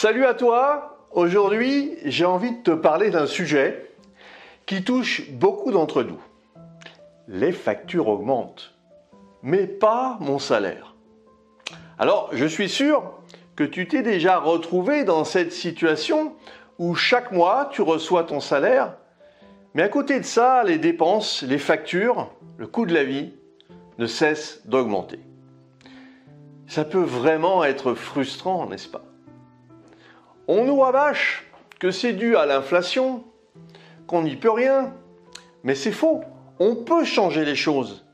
Salut à toi! Aujourd'hui, j'ai envie de te parler d'un sujet qui touche beaucoup d'entre nous. Les factures augmentent, mais pas mon salaire. Alors, je suis sûr que tu t'es déjà retrouvé dans cette situation où chaque mois, tu reçois ton salaire, mais à côté de ça, les dépenses, les factures, le coût de la vie ne cessent d'augmenter. Ça peut vraiment être frustrant, n'est-ce pas? On nous rabâche que c'est dû à l'inflation, qu'on n'y peut rien, mais c'est faux. On peut changer les choses.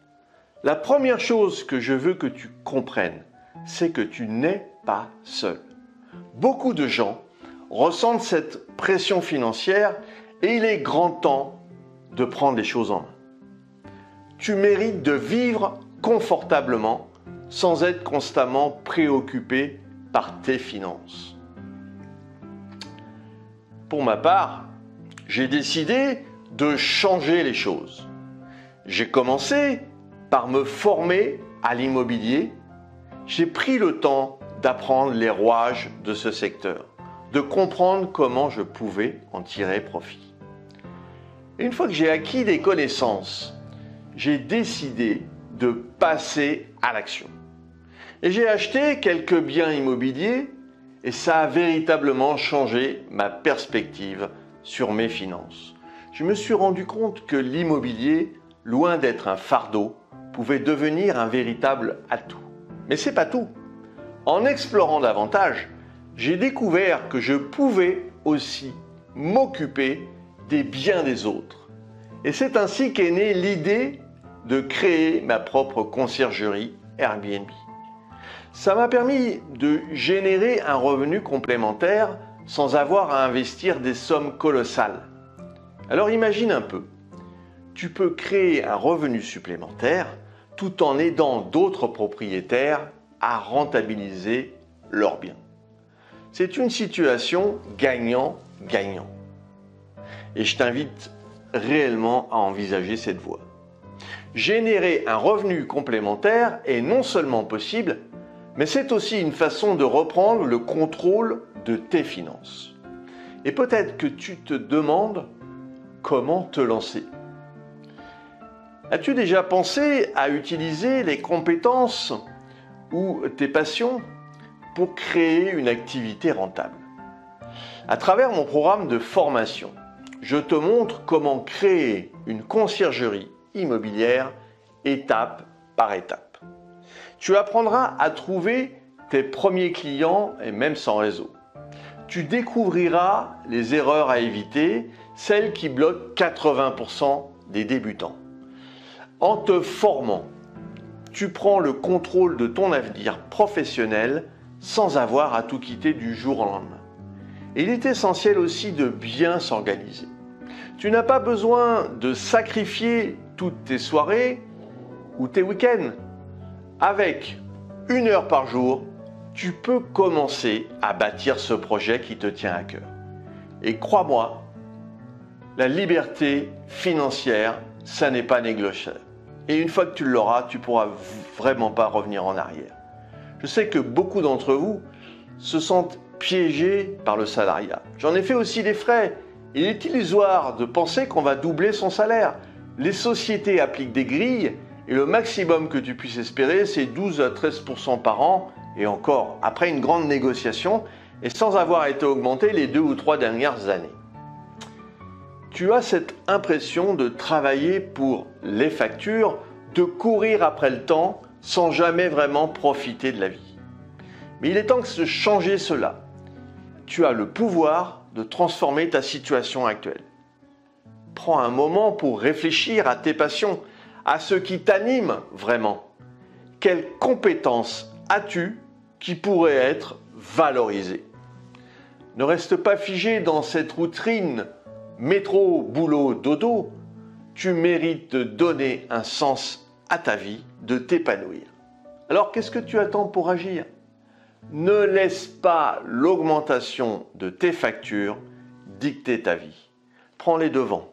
La première chose que je veux que tu comprennes, c'est que tu n'es pas seul. Beaucoup de gens ressentent cette pression financière et il est grand temps de prendre les choses en main. Tu mérites de vivre confortablement sans être constamment préoccupé par tes finances. Pour ma part, j'ai décidé de changer les choses. J'ai commencé par me former à l'immobilier. J'ai pris le temps d'apprendre les rouages de ce secteur, de comprendre comment je pouvais en tirer profit. Et une fois que j'ai acquis des connaissances, j'ai décidé de passer à l'action. Et j'ai acheté quelques biens immobiliers et ça a véritablement changé ma perspective sur mes finances. Je me suis rendu compte que l'immobilier, loin d'être un fardeau, pouvait devenir un véritable atout. Mais c'est pas tout. En explorant davantage, j'ai découvert que je pouvais aussi m'occuper des biens des autres. Et c'est ainsi qu'est née l'idée de créer ma propre conciergerie Airbnb. Ça m'a permis de générer un revenu complémentaire sans avoir à investir des sommes colossales. Alors imagine un peu, tu peux créer un revenu supplémentaire tout en aidant d'autres propriétaires à rentabiliser leurs biens. C'est une situation gagnant-gagnant. Et je t'invite réellement à envisager cette voie. Générer un revenu complémentaire est non seulement possible, mais c'est aussi une façon de reprendre le contrôle de tes finances. Et peut-être que tu te demandes comment te lancer. As-tu déjà pensé à utiliser les compétences ou tes passions pour créer une activité rentable? À travers mon programme de formation, je te montre comment créer une conciergerie immobilière étape par étape. Tu apprendras à trouver tes premiers clients et même sans réseau. Tu découvriras les erreurs à éviter, celles qui bloquent 80% des débutants. En te formant, tu prends le contrôle de ton avenir professionnel sans avoir à tout quitter du jour au lendemain. Et il est essentiel aussi de bien s'organiser. Tu n'as pas besoin de sacrifier toutes tes soirées ou tes week-ends. Avec 1 heure par jour, tu peux commencer à bâtir ce projet qui te tient à cœur. Et crois-moi, la liberté financière, ça n'est pas négociable. Et une fois que tu l'auras, tu ne pourras vraiment pas revenir en arrière. Je sais que beaucoup d'entre vous se sentent piégés par le salariat. J'en ai fait aussi des frais. Il est illusoire de penser qu'on va doubler son salaire. Les sociétés appliquent des grilles et le maximum que tu puisses espérer, c'est 12 à 13% par an, et encore, après une grande négociation, et sans avoir été augmenté les 2 ou 3 dernières années. Tu as cette impression de travailler pour les factures, de courir après le temps, sans jamais vraiment profiter de la vie. Mais il est temps de changer cela. Tu as le pouvoir de transformer ta situation actuelle. Prends un moment pour réfléchir à tes passions, à ce qui t'anime vraiment. Quelles compétences as-tu qui pourraient être valorisées? Ne reste pas figé dans cette routine métro, boulot, dodo. Tu mérites de donner un sens à ta vie, de t'épanouir. Alors qu'est-ce que tu attends pour agir? Ne laisse pas l'augmentation de tes factures dicter ta vie. Prends les devants.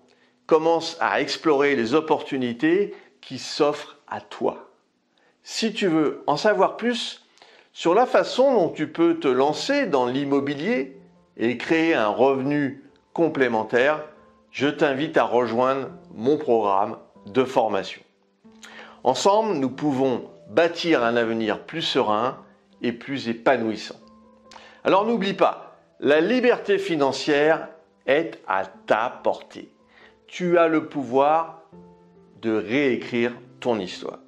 Commence à explorer les opportunités qui s'offrent à toi. Si tu veux en savoir plus, sur la façon dont tu peux te lancer dans l'immobilier et créer un revenu complémentaire, je t'invite à rejoindre mon programme de formation. Ensemble, nous pouvons bâtir un avenir plus serein et plus épanouissant. Alors n'oublie pas, la liberté financière est à ta portée. Tu as le pouvoir de réécrire ton histoire.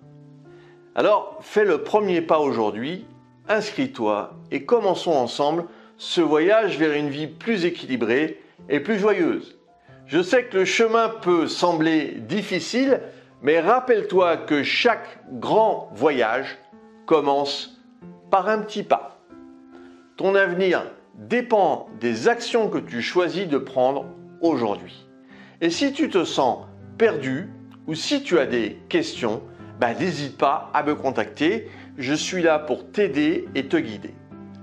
Alors fais le premier pas aujourd'hui, inscris-toi et commençons ensemble ce voyage vers une vie plus équilibrée et plus joyeuse. Je sais que le chemin peut sembler difficile, mais rappelle-toi que chaque grand voyage commence par un petit pas. Ton avenir dépend des actions que tu choisis de prendre aujourd'hui. Et si tu te sens perdu ou si tu as des questions, n'hésite pas à me contacter. Je suis là pour t'aider et te guider.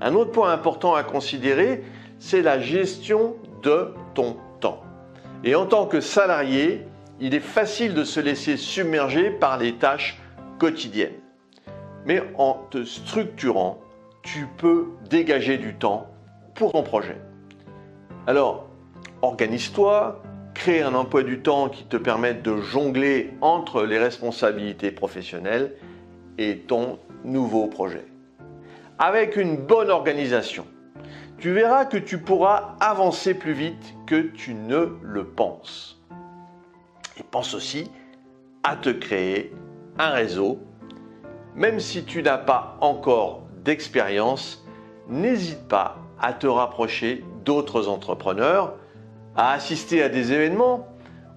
Un autre point important à considérer, c'est la gestion de ton temps. Et en tant que salarié, il est facile de se laisser submerger par les tâches quotidiennes. Mais en te structurant, tu peux dégager du temps pour ton projet. Alors, organise-toi, crée un emploi du temps qui te permette de jongler entre les responsabilités professionnelles et ton nouveau projet. Avec une bonne organisation, tu verras que tu pourras avancer plus vite que tu ne le penses. Et pense aussi à te créer un réseau. Même si tu n'as pas encore d'expérience, n'hésite pas à te rapprocher d'autres entrepreneurs, à assister à des événements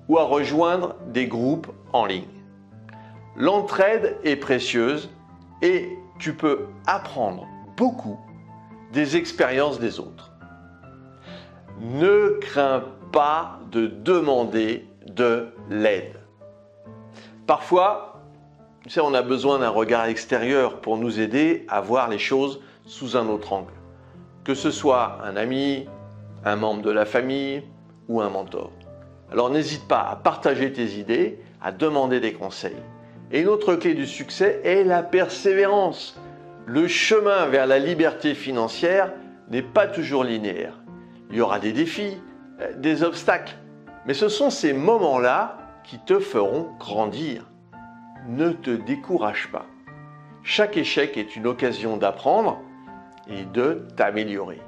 ou à rejoindre des groupes en ligne. L'entraide est précieuse et tu peux apprendre beaucoup des expériences des autres. Ne crains pas de demander de l'aide. Parfois, on a besoin d'un regard extérieur pour nous aider à voir les choses sous un autre angle. Que ce soit un ami, un membre de la famille ou un mentor. Alors n'hésite pas à partager tes idées, à demander des conseils. Et une autre clé du succès est la persévérance. Le chemin vers la liberté financière n'est pas toujours linéaire. Il y aura des défis, des obstacles, mais ce sont ces moments-là qui te feront grandir. Ne te décourage pas. Chaque échec est une occasion d'apprendre et de t'améliorer.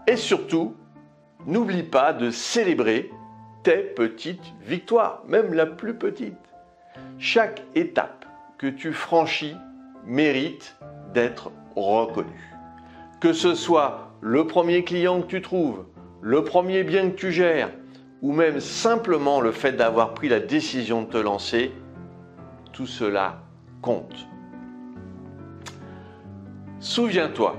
Et surtout, n'oublie pas de célébrer tes petites victoires, même la plus petite. Chaque étape que tu franchis mérite d'être reconnue. Que ce soit le premier client que tu trouves, le premier bien que tu gères, ou même simplement le fait d'avoir pris la décision de te lancer, tout cela compte. Souviens-toi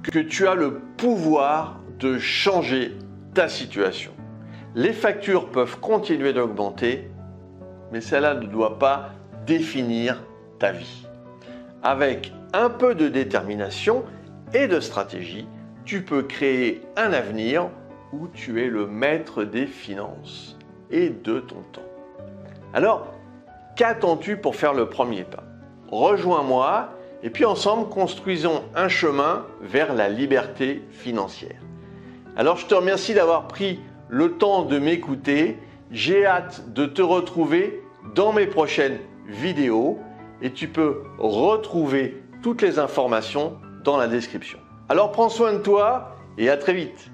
que tu as le pouvoir de changer ta situation. Les factures peuvent continuer d'augmenter, mais cela ne doit pas définir ta vie. Avec un peu de détermination et de stratégie, tu peux créer un avenir où tu es le maître des finances et de ton temps. Alors, qu'attends-tu pour faire le premier pas? Rejoins-moi et puis ensemble construisons un chemin vers la liberté financière. Alors, je te remercie d'avoir pris le temps de m'écouter. J'ai hâte de te retrouver dans mes prochaines vidéos et tu peux retrouver toutes les informations dans la description. Alors, prends soin de toi et à très vite.